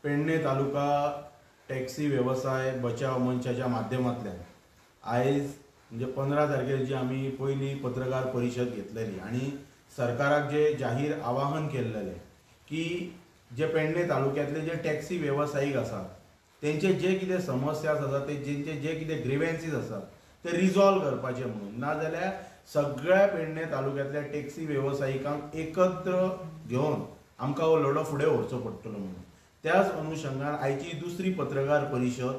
पेडणे तालुका taxi व्यवसाय बचाव मंचाच्या माध्यमांतल्यान आयज म्हणजे 15 तारखेर जी आमी पयली पत्रकार परिशद घेतलेली आणि सरकाराक जे जाहीर आवाहन केल्लेले की जे पेडणे तालुक्यातले जे टॅक्सी व्यावसायिक आसात तेंचे जे कितें समस्या आसात ते जे कितें ग्रिवेन्सीस आसात ते रिजॉल्व करपाचे म्हणून नाजाल्यार सगळ्या पेडणे तालुक्यातल्या टॅक्सी व्यावसायिकांक एकत्र घेवन आमकां हो लढो फुडें व्हरचो पडटलो म्हणून त्याच अनुशंगान आयची दुसरी पत्रकार परिशद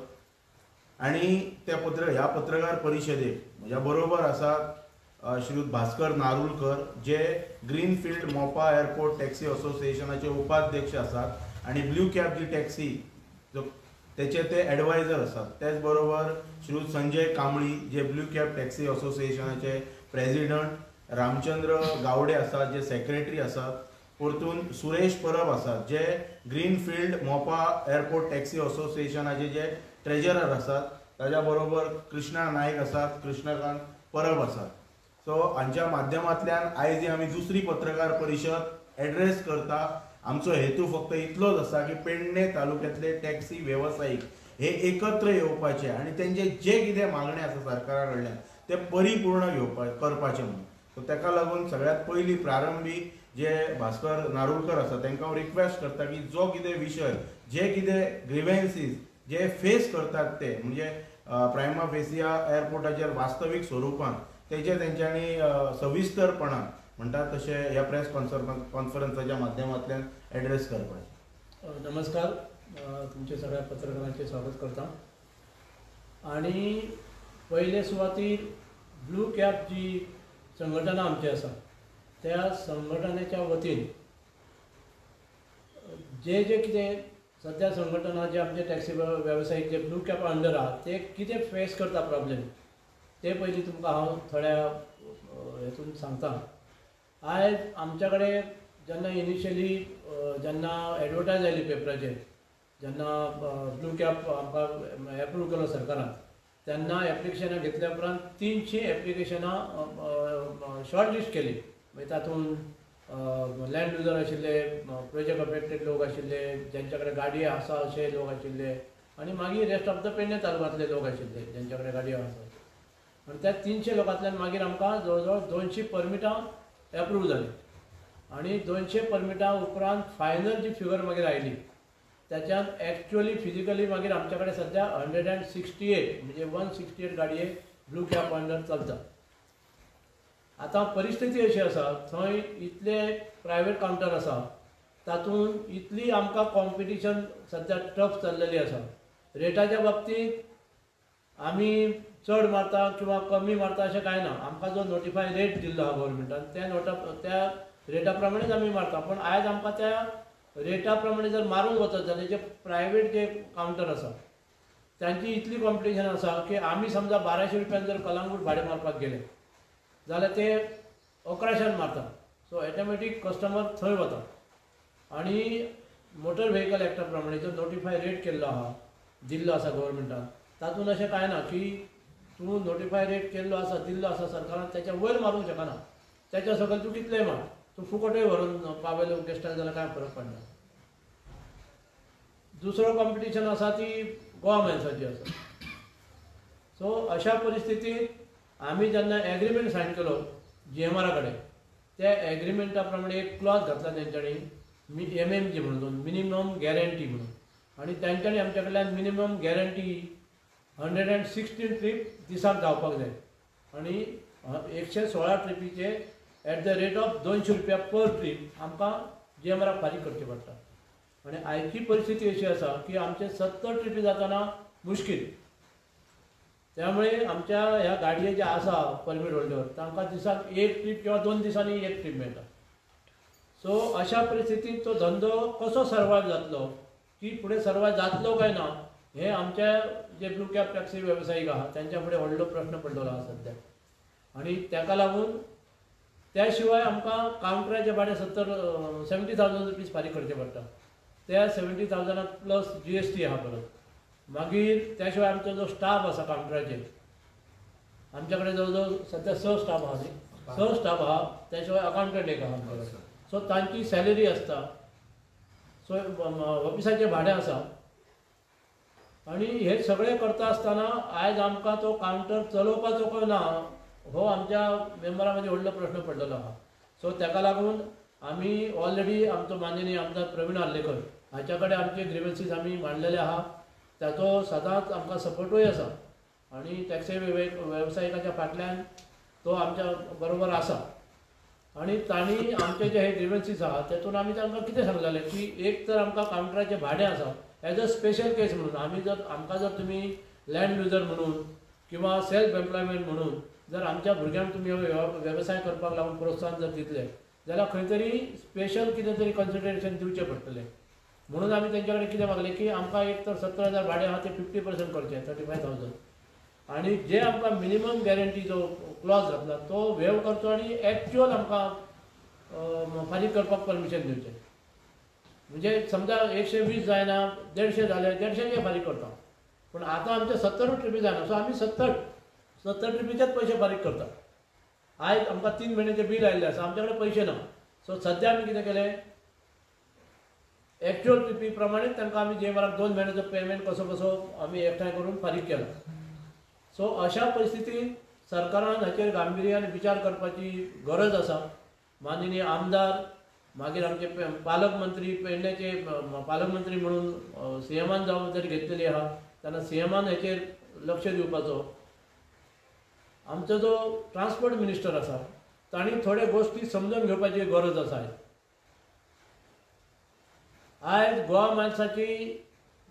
आणि ह्या पत्रकार परिशदेक म्हज्या बरोबर आसात श्रीयुत भास्कर नारुलकर जे ग्रीनफिल्ड मोपा एअरपोर्ट टॅक्सी असोसिएशनाचे उपाध्यक्ष आसात आणि ब्लू कॅब जी टॅक्सी त्याचे ते एडवायझर आसात। त्याच बरोबर श्रीयुत संजय कांबळी जे ब्लू कॅब टॅक्सी असोसिएशनाचे प्रेसिडेंट, रामचंद्र गावडे आसात जे सेक्रेटरी आसात, परतून सुरेश परब आसात जे ग्रीनफिल्ड मोपा एअरपोर्ट टॅक्सी असोसिएशनाचे जे ट्रेजरर आसात, ताच्या बरोबर कृष्णा नायक आसात, कृष्णकांत परब आसात। सो हांच्या माध्यमांतल्यान आयज ही आमी दुसरी पत्रकार परिशद एड्रेस करता। आमचो हेतू फक्त इतलोच आसा की पेडणे तालुक्यातले टॅक्सी व्यावसायिक हे एकत्र येवपाचे आणि तेंचे जे कितें मागणे आसा सरकारा कडल्यान ते परिपूर्ण करपाचे म्हणून। सो ताका लागून सगळ्यात पयली प्रारंभी जे भास्कर नारुलकर आसा तांकां हांव रिक्वेस्ट करता की जो कितें विशय जे कितें ग्रिवेन्सीस जे फेस करतात ते म्हणजे प्रायमा फेसिया एअरपोर्टाचेर वास्तवीक स्वरुपान तेचे तेंच्यांनी सविस्तरपणान म्हणटात तशें ह्या प्रेस कॉन्फरन्साच्या माध्यमांतल्यान एड्रेस करपाचें। नमस्कार, तुमचे सगळ्या पत्रकारांचे स्वागत करता। आणि पयले सुवातीर ब्लू कॅब जी संघटना आमची आसा त्या संघटनेच्या वतीन जे कितें सध्या संघटना जे आमचे टॅक्सी व्यावसायिक जे ब्लू कॅब अंडर आहा ते कितें फेस करता प्रॉब्लेम ते पयलीं तुमकां हांव थोड्या हेतून सांगता। आयज आमच्या कडेन जेन्ना इनिशियली जेन्ना एडवर्टायज आयली पेपराचेर जेन्ना ब्लू कॅब आमकां एप्रूव केलो सरकारान तेन्ना एप्लिकेशनां घेतल्या उपरांत 300 एप्लिकेशनां शॉर्ट लिस्ट केली। मागीर तातूंत लँड युजर आशिल्ले, प्रोजेक्ट अफेक्टेड लोक आशिल्ले, जेंच्या कडेन गाडी आसा अशे लोक आशिल्ले आनी मागीर रेस्ट ऑफ द पेडणे तालुक्यांतले लोक आशिल्ले जेंच्या कडेन गाडयो आसा। आनी त्या 300 लोकांतल्यान मागीर आमकां जवळ जवळ 200 परमिटां एप्रूव जाली आणि 200 परमिटां उपरांत फायनल जी फिगर मागीर आयली त्याच्यात ॲक्च्युअली फिजिकली मागीर आमच्या कडेन सध्या 168 म्हणजे 168 गाडये ब्लू कॅब अंडर चलता। आतां परिस्थिती अशी आसा थंय इतले प्रायवेट कावंटर आसा तातूंत इतली आमकां कॉम्पिटिशन सध्या टफ चल्लेली आसा। रेटाच्या बाबतींत आमी चड मारता किंवा कमी मारता अशें कांय ना। आमकां जो नोटिफाय रेट दिल्लो आहा गव्हर्मेंटान त्या रेटा प्रमाणेच आमी मारता। पण आयज आमकां त्या रेटा प्रमाणे जर मारूंक वचत जाल्यार जे प्रायवेट जे कावंटर आसा तांची इतली कॉम्पिटिशन आसा की आमी समजा 1200 रुपयान जर कलंगूट भाडें मारपाक गेले जाल्यार ते 1100 मारता। सो ऑटोमॅटीक कस्टमर थंय वता आणि मोटर व्हेकल एक्टा प्रमाणे जो नोटिफाय रेट केल्लो आहा दिल्लो आसा गव्हर्मेंटान तातूंत अशें कांय ना की तूं नोटिफाय रेट केल्लो आसा दिल्लो आसा सरकारान त्याच्या वयर मारूंक शकना। त्याच्या सकयल तूं कितलेंय मार, तूं फुकटूय व्हरून पावयलो गेस्टाक जाल्यार कांय फरक पडना। दुसरो कॉम्पिटिशन आसा ती गव्हर्मेंटाची आसा। सो अशा परिस्थितींत आमी जेन्ना एग्रीमेंट सायन केलो GMR कडेन त्या एग्रीमेंटा प्रमाणे एक क्लॉज घातला तेंच्यांनी MMG म्हणून मिनिमम गॅरंटी म्हणून आणि तेंच्यांनी आमच्या कडल्यान मिनिमम गॅरंटी 116 ट्रीप दिसाक जावपाक जाय आणि 116 ट्रिपीचे एट द रेट ऑफ 200 रुपया पर ट्रीप आमकां GMR फारीक करचे पडटा। आणि आयची परिस्थिती अशी आसा की आमचे 70 ट्रिपी जाताना मुश्कील। त्यामुळे आमच्या ह्या गाडये जे आसा परमीट होल्डर तांकां दिसाक एक ट्रीप किंवा 2 दिसांनी एक ट्रीप मेळटा। सो अशा परिस्थितीत तो धंदो कसो सर्वायव जातलो की फुडें सर्वायव जातलो काय ना हे आमच्या जे ब्लू कॅब टॅक्सी व्यावसायिक आहा त्यांच्या फुडें व्हडलो प्रश्न पडलेलो आहा सध्या। आणि ताका लागून त्या शिवाय आमकां कावंटराचें भाडें 70,000 रुपीज फारीक करचें पडटा। त्या 70,000 प्लस GST आहा परत। मागीर त्या शिवाय आमचो जो स्टाफ आसा कावंटराचेर आमच्या कडेन जवळ जवळ सध्या 6 स्टाफ आहा न्ही, 6 स्टाफ आहा। त्या शिवाय अकावंटंट एक आहा आमच्या कडेन। सो तांची सॅलरी आसता। सो ऑफिसाचें भाडें आसा आनी हे सगळें करता आसतना आयज आमकां तो कावंटर चलोवपाचो काय ना हो आमच्या मेंबरां मदीं व्हडलो प्रश्न पडलेलो आहा. सो ताका लागून आमी ऑलरेडी आमचो माननीय आमदार प्रवीण आर्लेकर हाच्या कडेन आमचे ग्रीवन्सीस आमी मांडलेले आहा. ताचो सदांच आमकां सपोर्टूय आसा आनी टॅक्सी वेवसायिकाच्या फाटल्यान तो आमच्या बरोबर आसा. आनी तांणी आमचे जे हे ग्रीवन्सीस आहा तेतून आमी तांकां कितें सांगलेलें की एक तर आमकां कावंटराचें भाडें आसा एज अ स्पेशल केस म्हणून आमकां जर तुमी लँड युजर म्हणून किंवा सेल्फ एम्प्लॉयमेंट म्हणून जर आमच्या भुरग्यांक तुमी वेवसाय करपाक लागून प्रोत्साहन जर दितले जाल्यार खंय तरी स्पेशल कितें तरी कन्सिडरेशन दिवचें पडटलें. म्हणून आमी तेंच्या कडेन कितें मागलें की आमकां एक तर 70,000 भाडें आहा तें 50% करचें 35,000 आनी जे आमकां मिनिमम गॅरंटी जो क्लॉज घातला तो वेव करचो आनी एक्चुअल आमकां फारीक करपाक परमिशन दिवचें. म्हणजे समजा 120 जायना 150 जाले 150 फारीक करता पूण आतां आमचे 70 ट्रिपी जायना सो आमी 70 ट्रिपीचेच पयशे फारीक करता. आयज आमकां 3 म्हयन्याचें बील आयिल्लें आसा आमचे कडेन पयशे ना सो सद्या आमी कितें केलें एक्चुअल ट्रिपी प्रमाणेच तांकां आमी जे माराक 2 म्हयन्याचो पेमेंट कसो आमी एकठांय करून फारीक केला. सो अशा परिस्थितींत सरकारान हाचेर गांभीर्यान विचार करपाची गरज आसा. माननीय आमदार मागीर आमचे पालकमंत्री पेडण्याचे पालकमंत्री म्हणून सीएमान जबाबदारी घेतलेली आहा तेन्ना सीएमान हाचेर लक्ष दिवपाचो. आमचो जो ट्रान्सपोर्ट मिनिस्टर आसा तांणी थोड्या गोश्टी समजून घेवपाची गरज आसा. आयज गोवा मायल्साची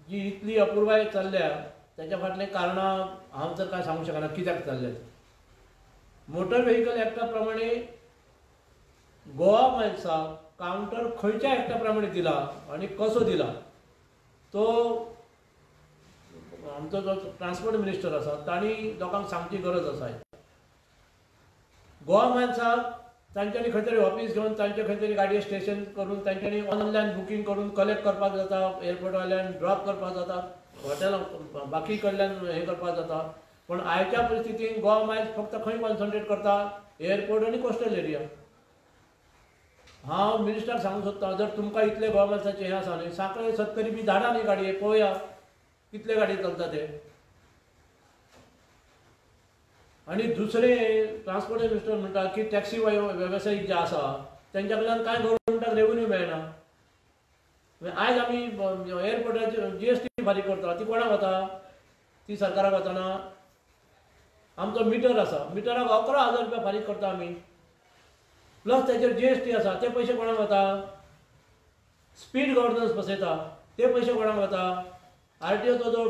जी इतली अपुरबाय चल्ल्या त्याच्या फाटलें कारणां हांव तर काय सांगूंक शकना कित्याक चल्ल्या. मोटर व्हेकल एक्टा प्रमाणे गोवा मायल्साक कावंटर खंयच्या एक्टा प्रमाणे दिला आनी कसो दिला तो आमचो जो ट्रान्सपोर्ट मिनिस्टर आसा तांणी लोकांक सांगची गरज आसा. गोवा मायल्साक तांच्यांनी खंय तरी ऑफिस घेवन तांचे खंय तरी गाडये स्टेशन करून तांच्यांनी ऑनलायन बुकींग करून कलेक्ट करपाक जाता एअरपोर्ट वाल्यान ड्रॉप करपाक जाता हॉटेलां बाकी कडल्यान हें करपाक जाता. पूण आयच्या परिस्थितीन गोवा मायल्स फक्त खंय कॉन्सन्ट्रेट करता एअरपोर्ट आनी कोस्टल एरिया. हांव मिनिस्टराक सांगूंक सोदतां जर तुमकां इतले गोवा मायल्साचें हें आसा न्ही सांखळे 70 बी धाडा न्ही गाडये पळोवया कितले गाडी चलता ते. आनी दुसरें ट्रान्सपोर्ट मिनिस्टर म्हणटा की टॅक्सी वेवसायीक जे आसा तेंच्या कडल्यान कांय गव्हर्मेंटाक रेवन्यू मेळना. आयज आमी एअरपोर्टाचेर GST फारीक करता ती कोणाक वता ती सरकाराक वचना. आमचो मिटर आसा मिटराक 11,000 रुपया फारीक करता आमी प्लस तेचेर GST आसा ते पयशे कोणाक वता. स्पीड गव्हर्नन्स बसयता ते पयशे कोणाक वता. RTOचो जो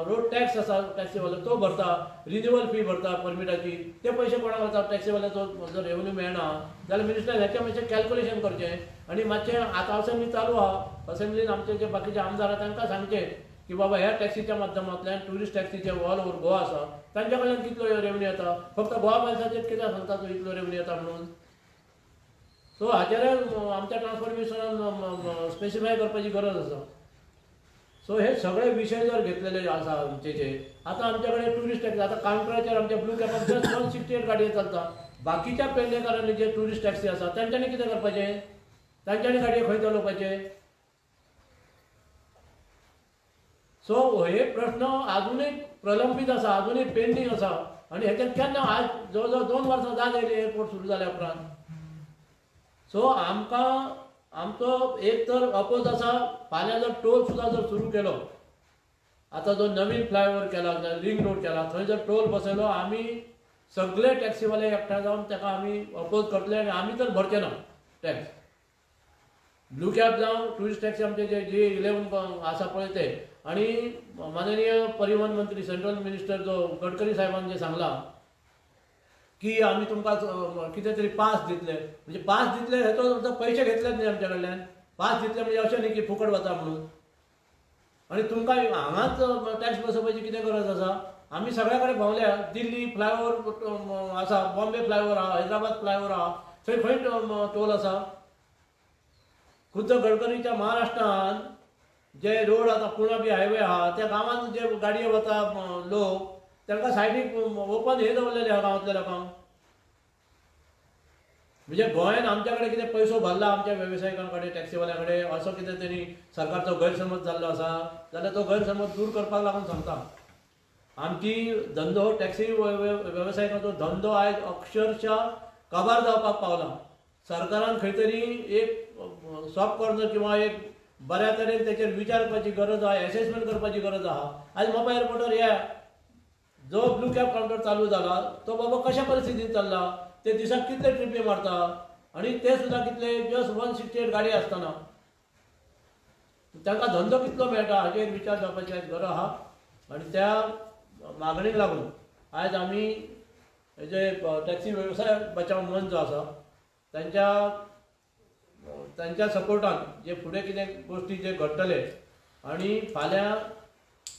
रोड टॅक्स आसा टॅक्सीवालो तो भरता रिन्युअल फी भरता परमिटाची ते पयशे कोणाक वता. टॅक्सीवाल्याचो जर रेवन्यू मेळना जाल्यार मिनिस्टर हेचें मातशें कॅल्क्युलेशन करचें आनी मातशें आतां असेंब्ली चालू आहा असेंब्लीन आमचे जे बाकीचे आमदार आहा तांकां सांगचें की बाबा ह्या टॅक्सीच्या माध्यमांतल्यान ट्युरिस्ट टॅक्सीचे ऑल ओवर गोवा आसा तांच्या कडल्यान कितलो रेवन्यू येता. फक्त गोवा मायल्साचेर कित्याक सांगता तूं इतलो रेवन्यू येता म्हणून. सो हाचेर आमच्या ट्रान्सपोर्ट मिनिस्टरान स्पेसिफाय करपाची गरज आसा. सो हे सगळे विशय जर घेतलेले आसा आमचे आतां आमचे कडेन ट्युरिस्ट टॅक्सी आतां कावंटराचेर आमच्या ब्लू कॅपाक जस्ट 168 गाडये चलता. बाकीच्या पेडणेकारांनी जे ट्युरिस्ट टॅक्सी आसा तांच्यांनी कितें करपाचें तांच्यांनी गाडये खंय चलोवपाचे. सो हे प्रश्न अजूनय प्रलंबीत आसा अजूनय पेंडींग आसा आनी हेचेर केन्ना आज जवळ जवळ 2 वर्सां जाले एअरपोर्ट सुरू जाल्या उपरांत. सो आमकां आमचो एक तर अपोज आसा फाल्यां जर टोल सुद्दां जर सुरू केलो आतां जो नवीन फ्लायओव्हर केला रिंग रोड केला थंय जर टोल बसयलो आमी सगळे टॅक्सीवाले एकठांय जावन ताका आमी अपोज करतले आनी आमी तर भरचे ना टॅक्स. ब्लू कॅब जावं ट्युरिस्ट टॅक्सी आमचे जे G11 आसा पळय ते आनी माननीय परिवहन मंत्री सेंट्रल मिनिस्टर जो गडकरी साहेबान जे सांगला की आमी तुमकां कितें तरी पास दितले म्हणजे पास दितले हेचो पयशे घेतलेच न्ही आमच्या कडल्यान. पास दितले म्हणजे अशें न्ही की फुकट वता म्हणून. आनी तुमकां हांगाच टॅक्स बसोवपाची कितें गरज आसा. आमी सगळ्या कडेन भोंवल्या दिल्ली फ्लायओव्हर आसा बॉम्बे फ्लायओव्हर आहा हैदराबाद फ्लायओव्हर आहा थंय खंय टोल आसा. खुद्द गडकरीच्या महाराष्ट्रान जे रोड आतां पुणा बी हायवे आहा त्या गांवांत जे गाडये वता लोक तांकां सायडीक ओपन हे दवरलेले आहा गांवांतल्या लोकांक. म्हणजे गोंयान आमच्या कडेन कितें पयसो भरला आमच्या वेवसायिकां कडेन टॅक्सीवाल्या कडेन असो कितें तरी सरकारचो गैरसमज जाल्लो आसा जाल्यार तो गैरसमज दूर करपाक लागून सांगता. आमची धंदो टॅक्सी वेवसायिकांचो धंदो आयज अक्षरशः काबार जावपाक पावला. सरकारान खंय तरी एक सॉफ्ट कॉर्नर किंवा एक बऱ्या तरेन तेचेर विचार करपाची गरज आहा, एसेसमेंट करपाची गरज आहा. आयज मोपा एअरपोर्टार या जो ब्लू कॅब काउंटर चालू जाला तो बाबा कशा परिस्थितीन चल्ला, ते दिसाक कितले ट्रिपी मारता आणि ते सुद्धा कितले जस्ट 168 गाडी असताना तांकां धंदो कितलो मेळटा हाचेर विचार जावपाची आयज गरज आहा. आणि त्या मागणीक लागून आयज आमी जे टॅक्सी वेवसाय बचाव मंच जो आसा त्यांच्या सपोर्टान जे फुडें कितें गोष्टी जे घडटले आणि फाल्यां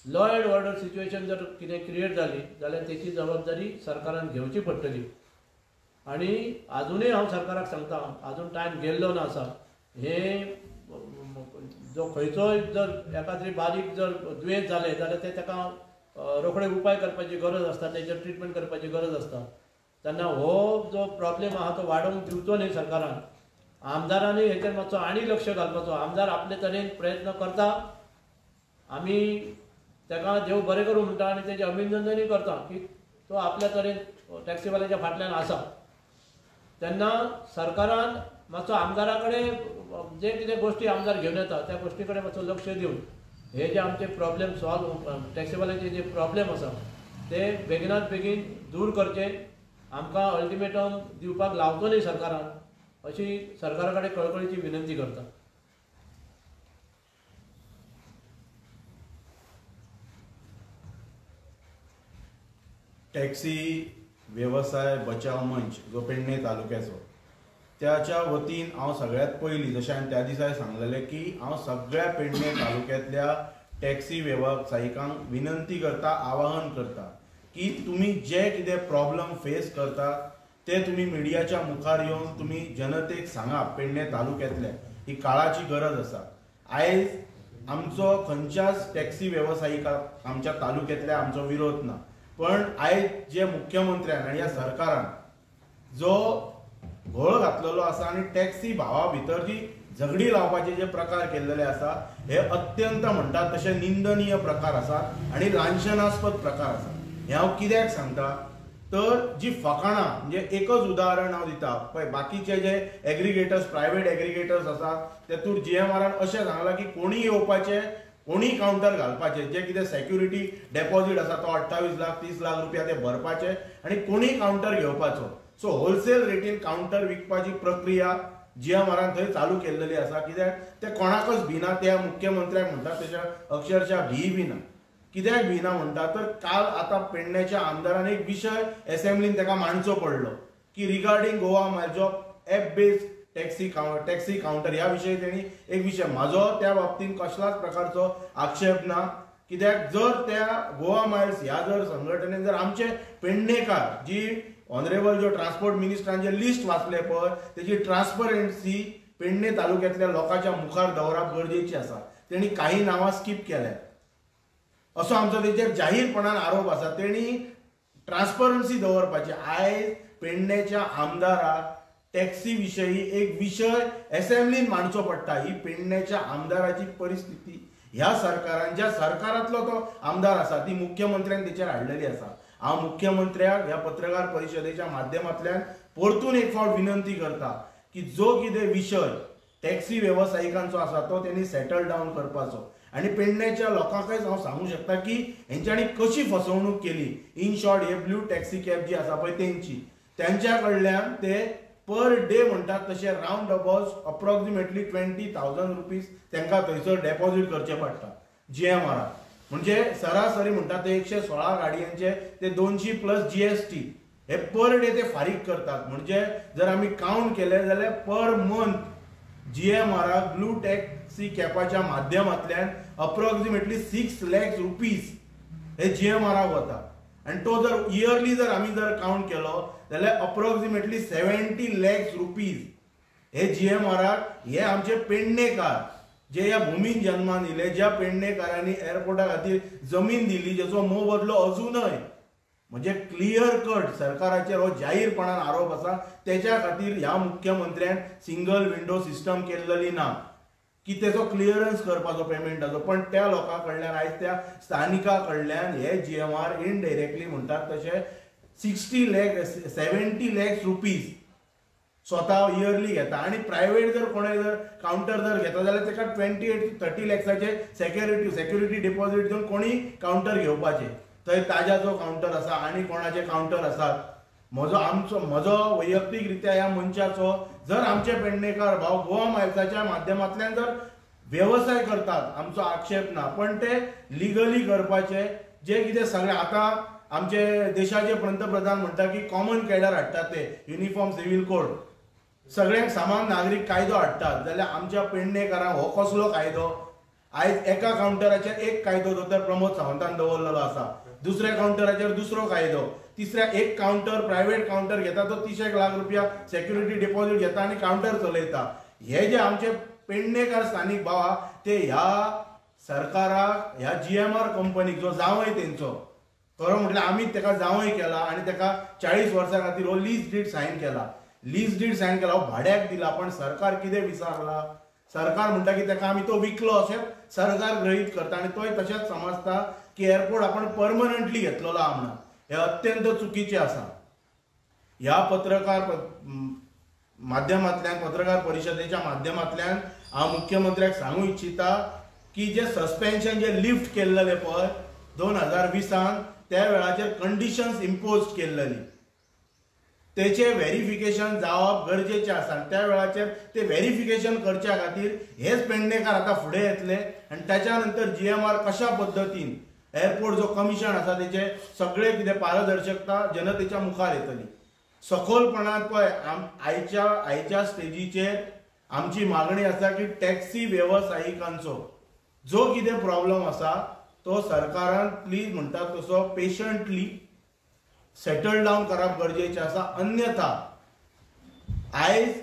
लॉ अँड ऑर्डर सिच्युएशन जर कितें क्रिएट जाली जाल्यार तेची जबाबदारी सरकारान घेवची पडटली. आणि अजूनही हांव सरकाराक सांगता अजून टायम गेल्लो ना आसा. हे जो खंयचोय जर एका तरी बारीक जर दुयेंस जालें जाल्यार ते ताका रोखडे उपाय करपाची गरज आसता, तेचेर ट्रिटमेंट करपाची गरज आसता. तेन्ना हो जो प्रॉब्लेम आहा तो वाडोवंक दिवचो न्ही सरकारान. आमदारांनी हेचेर मातसो आनी लक्ष घालपाचो. आमदार आपले तरेन प्रयत्न करता, आमी ताका देव बरें करूं म्हणटा आनी तेजें अभिनंदनूय करता की तो आपल्या तरेन टॅक्सीवाल्याच्या फाटल्यान आसा. तेन्ना सरकारान मातसो आमदारा कडेन जे कितें गोष्टी आमदार घेवन येता त्या गोष्टी कडेन मातसो लक्ष दिवन हे जे आमचे प्रॉब्लेम सॉल्व टॅक्सीवाल्याचे जे प्रॉब्लेम आसा ते बेगिनात बेगीन दूर करचे. आमकां अल्टिमेटम दिवपाक लावचो न्ही सरकारान अशी सरकारा कडेन कळकळीची विनंती करता. टॅक्सी व्यवसाय बचाव मंच जो पेडणे तालुक्याचो त्याच्या वतीन हांव सगळ्यात पयलीं जशें हांवें त्या दिसा सांगलेलें की हांव सगळ्या पेडणे तालुक्यांतल्या टॅक्सी वेवसायिकांक विनंती करता, आवाहन करता की तुमी जे कितें प्रॉब्लेम फेस करता ते तुमी मिडियाच्या मुखार येवन तुमी जनतेक सांगा. पेडणे तालुक्यांतल्या ही काळाची गरज आसा. आयज आमचो खंयच्याच टॅक्सी वेवसायिकाक आमच्या तालुक्यांतल्या आमचो विरोध ना, पण आयज जे मुख्यमंत्र्यान आनी ह्या सरकारान जो घोळ घातलेलो आसा आनी टॅक्सी भावा भितर जी झगडी लावपाचे जे प्रकार केल्लेले आसा हे अत्यंत म्हणटात तशे निंदनीय प्रकार आसात आनी लांछनास्पद प्रकार आसात. हे हांव कित्याक सांगता तर जी फकाणां म्हणजे एकच उदाहरण हांव दिता पळय. बाकीचे जे एग्रिगेटर्स प्रायवेट एग्रिगेटर्स आसात तेतूर जीएमआरान अशें सांगलां की कोणी येवपाचें, कोणी काउंटर घालपाचे, जे कितें सेक्युरिटी डेपॉझिट आसा तो 28 लाख 30 लाख रुपया ते भरपाचे आनी कोणी काउंटर घेवपाचो. सो होलसेल रेटीन काउंटर विकपाची प्रक्रिया जीएमआरान थंय चालू केल्लेली आसा. कित्याक ते कोणाकच भिना, त्या मुख्यमंत्र्याक म्हणटा तेच्या अक्षरशः भी ना. कित्याक भिना म्हणटा तर काल आतां पेडण्याच्या आमदारान एक विशय असेंब्लीन ताका मांडचो पडलो की रिगार्डिंग गोवा मायल्स जो एप बेस्ड टॅक्सी काउंटर ह्या विशयी तेणी एक विशय. म्हाजो त्या बाबतींत कसलाच प्रकारचो आक्षेप ना. कित्याक जर त्या गोवा मायल्स ह्या जर संघटनेन जर आमचे पेडणेकार जी ऑनरेबल जो ट्रान्सपोर्ट मिनिस्टरान जे लिस्ट वाचले पळय तेजी ट्रान्सपरन्सी पेडणे तालुक्यांतल्या लोकांच्या मुखार दवरप गरजेची आसा. तेणी काही नांवां स्कीप केल्यात असो आमचो तेचेर जाहीरपणान आरोप आसा. तेणी ट्रान्सपरन्सी दवरपाची. आयज पेडण्याच्या आमदाराक टॅक्सी विशयी एक विशय असेंब्लीन मांडचो पडटा. ही पेडण्याच्या आमदाराची परिस्थिती ह्या सरकारान, ज्या सरकारांतलो तो आमदार आसा ती मुख्यमंत्र्यान तेचेर हाडलेली आसा. हांव मुख्यमंत्र्याक ह्या पत्रकार परिशदेच्या माध्यमांतल्यान परतून एक फावट विनंती करता की जो कितें विशय टॅक्सी वेवसायिकांचो आसा तो तेणी सेटल डावन करपाचो. आनी पेडण्याच्या लोकांकच हांव सांगू शकता की हेंच्यांनी कशी फसवणूक केली. इन शॉर्ट हे ब्लू टॅक्सी कॅब जी आसा पळय त्यांच्या कडल्यान ते पर डे म्हणटात तशें रावंड अबाउट अप्रॉक्सिमेटली 20,000 रुपीज तांकां थंयसर डेपॉझिट करचे पडटा जीएमआराक. म्हणजे सरासरी म्हणटात ते 116 गाडयांचे ते 200 प्लस जीएसटी हे पर डे ते फारीक करतात. म्हणजे जर आमी काउंट केले जाल्यार पर मंथ जीएमआराक ब्लू टॅक्सी कॅबाच्या माध्यमांतल्यान अप्रॉक्सिमेटली 6 लाख रुपीज हे जीएमआराक वता. आनी तो जर इयरली जर आमी जर काउंट केलो जाल्यार अप्रॉक्सिमेटली 70 लाख रुपीज हे जीएमआराक हे आमचे पेडणेकार जे ह्या भुमीन जन्मान येयले, ज्या पेडणेकारांनी एअरपोर्टा खातीर जमीन दिली, जेचो मोबदलो अजूनय म्हणजे क्लियर कट सरकाराचेर हो जाहीरपणान आरोप आसा. त्याच्या खातीर ह्या मुख्यमंत्र्यान सिंगल विंडो सिस्टम केल्ली ना की तेचो क्लियरन्स करपाचो पेमेंटाचो. पण त्या लोकां कडल्यान आयज त्या स्थानिकां कडल्यान हे GMR इनडायरेक्टली म्हणटात तशे 70 lakhs रुपीज स्वतः इयरली घेता. आणि प्रायव्हेट जर कोणें जर काउंटर जर घेता जाल्यार ताका 28 to 30 lakhsचे सेक्युरिटी डिपॉझिट दिवन कोणी काउंटर घेवपाचे. थंय ताज्याचो काउंटर आसा आनी कोणाचे काउंटर आसात. म्हजो वैयक्तीकरित्या ह्या मंचाचो जर आमचे पेडणेकार भाव गोवा मायल्साच्या माध्यमांतल्यान जर व्यवसाय करतात आमचो आक्षेप ना. पण ते लिगली करपाचे जे कितें सगळे आतां आमचे देशाचे पंतप्रधान म्हणटा की कॉमन कॅडर हाडटात ते युनिफॉर्म सिव्हिल कोड सगळ्यांक समान नागरीक कायदो हाडटात. जाल्यार आमच्या पेडणेकारांक हो कसलो कायदो? आयज एका काउंटराचेर एक कायदो दोतोर प्रमोद सावंतान दवरलेलो आसा, दुसऱ्या काउंटराचेर दुसरो कायदो, तिसऱ्या एक काउंटर प्रायव्हेट काउंटर घेता तो 30 लाख रुपया सेक्युरिटी डिपॉझिट घेता आणि काउंटर चलयता. हे जे आमचे पेडणेकार स्थानिक भाव आहा ते ह्या सरकाराक ह्या GMR कंपनीक जो जावंय तेंचो खरो म्हटल्यार आमीच ताका जावंय केला आणि ताका 40 वर्सां खातीर हो लीज डीड सायन केला. लीज डीड सायन केला, हो भाड्याक दिला. पण सरकार कितें विचारला? सरकार म्हणटा की ताका आमी तो विकलो अशें सरकार गृहीत करता आणि तोय तशेंच समजता की एअरपोर्ट आपण परमनंटली घेतलेलो आहा म्हणून. हे अत्यंत चुकीचे आसा. ह्या पत्रकार माध्यमांतल्यान पत्रकार परिशदेच्या माध्यमांतल्यान हांव मुख्यमंत्र्याक सांगू इच्छिता की जे सस्पेन्शन जे लिफ्ट केल्लेले पळय 2020 त्या वेळाचेर कंडिशन्स इम्पोज केल्ली तेचे व्हेरिफिकेशन जावप गरजेचें आसा. त्या वेळाचेर ते व्हेरिफिकेशन करच्या खातीर हेच पेडणेकार आतां फुडें येतले आणि त्याच्या नंतर GMR कशा पद्दतीन एअरपोर्ट जो कमिशन आसा तेचे सगळे कितें पारदर्शकता जनतेच्या मुखार येतली. सखोलपणान पळय आयच्या स्टेजीचेर आमची मागणी आसा की टॅक्सी वेवसायिकांचो जो कितें प्रॉब्लेम आसा तो सरकारान प्लीज म्हणटा तसो पेशंटली सेटल डावन करप गरजेचें आसा. अन्यथा आयज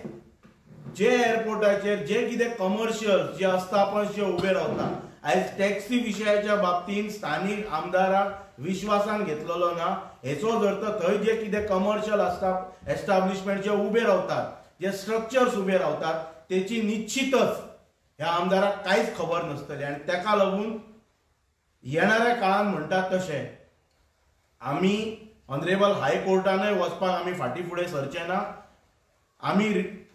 जे एअरपोर्टाचेर जे कितें कमर्शियल जे आस्थापन जे उबे रावता आयज टॅक्सी विशयाच्या बाबतींत स्थानीक आमदाराक विश्वासान घेतलेलो ना. हेचो जर थंय जे कितें कमर्शियल एस्टाब्लिशमेंट जे उबे रावतात जे स्ट्रक्चर्स उबे रावतात तेची निश्चितच ह्या आमदाराक कांयच खबर नासतली. आणि ताका लागून येणाऱ्या काळान म्हणटात तशें आमी ऑनरेबल हायकोर्टानय वचपाक आमी फाटी फुडें सरचे ना. आमी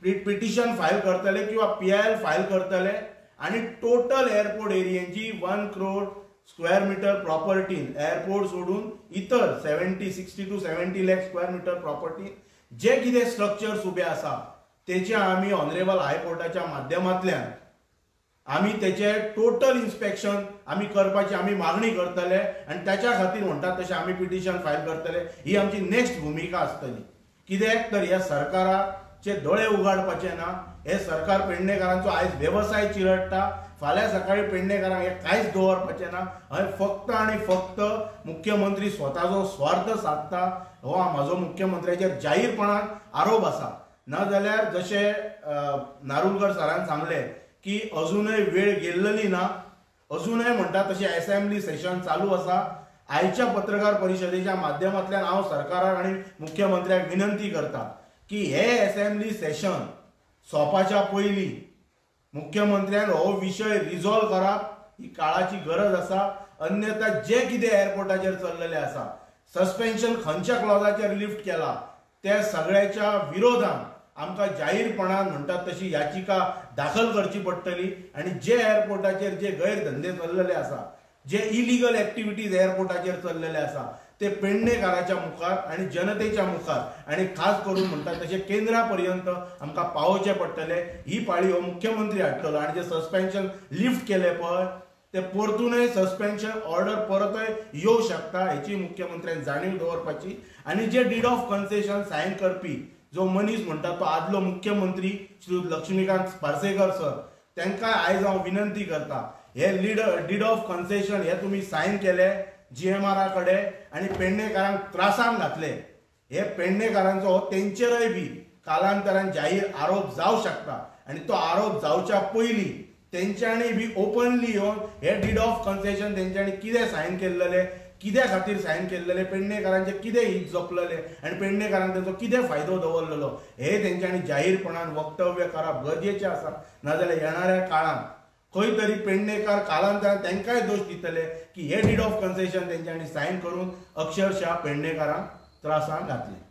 पिटिशन फायल करतले किंवा PIL फायल करतले आणि टोटल एअरपोर्ट एरियेची 1 crore स्क्वेअर मीटर प्रॉपर्टीन एअरपोर्ट सोडून इतर 60 to 70 lakh square metre property जे कितें स्ट्रक्चर्स उबे आसा तेचे आमी ऑनरेबल हायकोर्टाच्या माध्यमांतल्यान आमी तेचे टोटल इन्स्पेक्शन आमी करपाची आमी मागणी करतले आणि त्याच्या खातीर म्हणटात तशें आमी पिटिशन फायल करतले. ही आमची नेक्स्ट भूमिका आसतली. कित्याक तर ह्या सरकाराचे दोळे उगाडपाचे ना. हे सरकार पेडणेकारांचो आयज व्यवसाय चिरडटा. फाल्यां सकाळी पेडणेकारांक हे कांयच दवरपाचें ना. हय फक्त आणि फक्त मुख्यमंत्री स्वताचो स्वार्थ साधता हो म्हाजो मुख्यमंत्र्याचेर जाहीरपणान आरोप आसा. नाजाल्यार जशें नारुलकर सरान सांगलें की अजूनय वेळ गेल्ली ना. अजूनय म्हणटा तशी असेंब्ली सेशन चालू आसा. आयच्या पत्रकार परिशदेच्या माध्यमांतल्यान हांव सरकाराक आनी मुख्यमंत्र्याक विनंती करता की हे असेंब्ली सेशन सोंपपाच्या पयलीं मुख्यमंत्र्यान हो विशय रिझॉल्व करप ही काळाची गरज आसा. अन्यथा जे कितें एअरपोर्टाचेर चल्लेले आसा सस्पेन्शन खंयच्या क्लॉजाचेर लिफ्ट केला त्या सगळ्याच्या विरोधात आमकां जाहीरपणान म्हणटात तशी याचिका दाखल करची पडटली. आणि जे एअरपोर्टाचेर जे गैरधंदे चल्लेले आसा जे इलिगल एक्टिविटीज एअरपोर्टाचेर चल्लेले आसा ते पेडणेकाराच्या मुखार आणि जनतेच्या मुखार आणि खास करून म्हणटात तशें केंद्रा पर्यंत आमकां पावोवचे पडटले. ही पाळी हो मुख्यमंत्री हाडटलो. आणि जे सस्पेन्शन लिफ्ट केले पळय ते परतूनय सस्पेन्शन ऑर्डर परतय येवं शकता. हेची मुख्यमंत्र्यान जाणीव दवरपाची. आणि जे डीड ऑफ कन्सेशन सायन करपी जो मनीस म्हणटा तो आदलो मुख्यमंत्री श्री लक्ष्मीकांत पार्सेकर सर तांकां आयज हांव विनंती करता हे डीड ऑफ कन्सेशन हे तुमी सायन केले GMR कडेन आणि पेडणेकारांक त्रासान घातले. हे पेडणेकारांचो तेंचेरय बी कालांतरान जाहीर आरोप जावं शकता. आणि तो आरोप जावच्या पयलीं तेंच्यांनी बी ओपनली येवन हे डीड ऑफ कन्सेशन तेंच्यांनी कितें सायन केल्लेले कित्या खातीर सायन केल्लेले, पेडणेकारांचे कितें हित जपलेले आनी पेडणेकारांक ताचो कितें फायदो दवरलेलो हे तेंच्यांनी जाहीरपणान वक्तव्य करप गरजेचें आसा. नाजाल्यार येणाऱ्या काळात खंय तरी पेडणेकार कालांतरान तांकांय दोश दितले की हे डीड ऑफ कन्सेशन तेंच्यांनी सायन करून अक्षरशः पेडणेकारांक त्रासांत घातले.